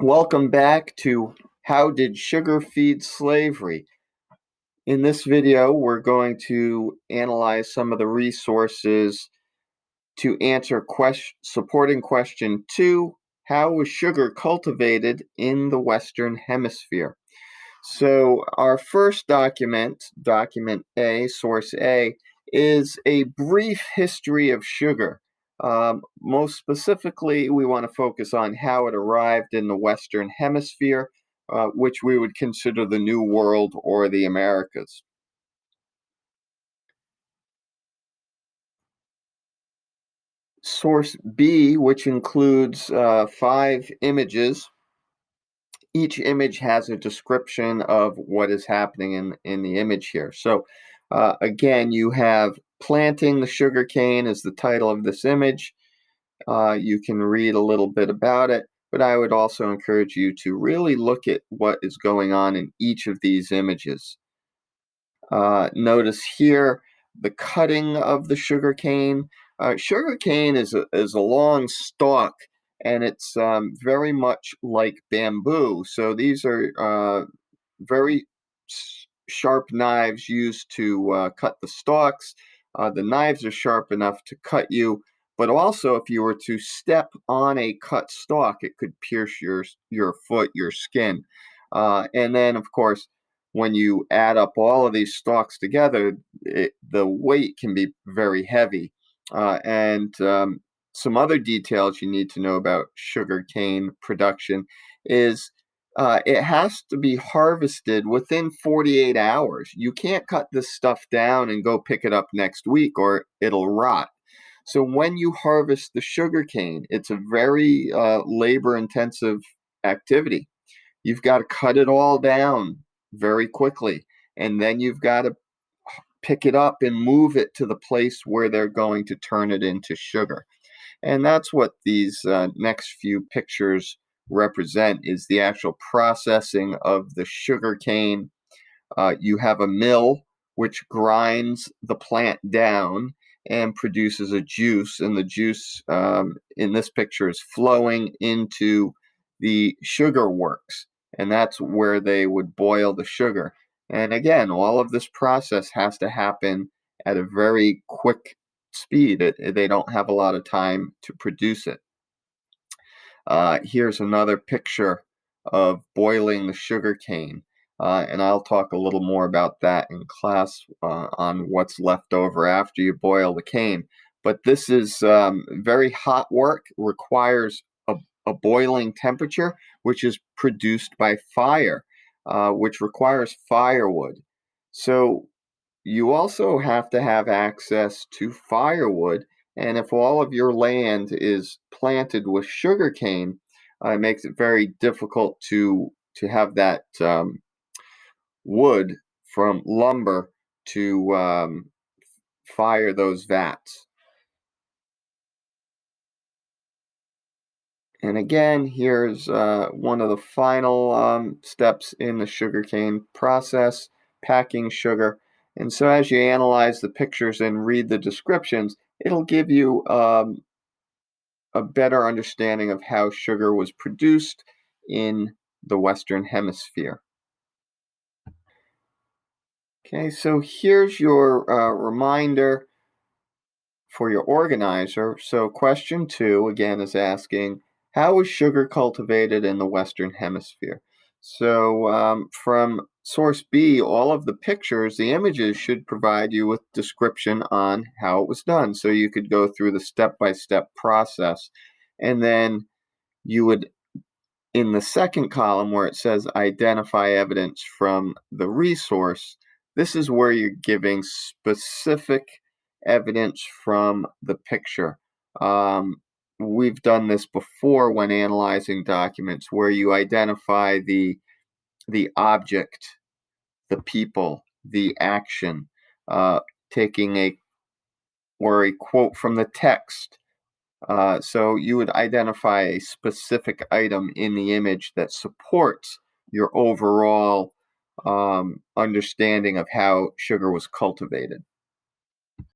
Welcome back to How Did Sugar Feed Slavery? In this video, we're going to analyze some of the resources to answer supporting question 2, how was sugar cultivated in the Western Hemisphere? So our first document, document A, source A, is a brief history of sugar. Most specifically, we want to focus on how it arrived in the Western Hemisphere, which we would consider the New World or the Americas. Source B, which includes 5 images. Each image has a description of what is happening in the image here. So again, you have planting the sugarcane is the title of this image. You can read a little bit about it, but I would also encourage you to really look at what is going on in each of these images. Notice here the cutting of the sugarcane. Sugarcane is a long stalk, and it's very much like bamboo. So these are very sharp knives used to cut the stalks. The knives are sharp enough to cut you, but also if you were to step on a cut stalk, it could pierce your foot, your skin. And then, of course, when you add up all of these stalks together, the weight can be very heavy. And some other details you need to know about sugarcane production is it has to be harvested within 48 hours. You can't cut this stuff down and go pick it up next week or it'll rot. So when you harvest the sugarcane, it's a very labor-intensive activity. You've got to cut it all down very quickly, and then you've got to pick it up and move it to the place where they're going to turn it into sugar. And that's what these next few pictures represent, is the actual processing of the sugar cane. You have a mill which grinds the plant down and produces a juice, and the juice in this picture is flowing into the sugar works, and that's where they would boil the sugar. And again, all of this process has to happen at a very quick speed. They don't have a lot of time to produce it. Here's another picture of boiling the sugar cane. And I'll talk a little more about that in class on what's left over after you boil the cane. But this is very hot work, requires a boiling temperature, which is produced by fire, which requires firewood. So you also have to have access to firewood, and if all of your land is planted with sugarcane, it makes it very difficult to have that wood from lumber to fire those vats. And again, here's one of the final steps in the sugarcane process, packing sugar. And so as you analyze the pictures and read the descriptions, it'll give you a better understanding of how sugar was produced in the Western Hemisphere. Okay, so here's your reminder for your organizer. So question 2 again is asking, how was sugar cultivated in the Western Hemisphere? So from source B, all of the pictures, the images should provide you with description on how it was done. So you could go through the step-by-step process. And then you would, in the second column where it says identify evidence from the resource, this is where you're giving specific evidence from the picture. We've done this before when analyzing documents, where you identify the object, the people, the action, taking a quote from the text. So you would identify a specific item in the image that supports your overall understanding of how sugar was cultivated.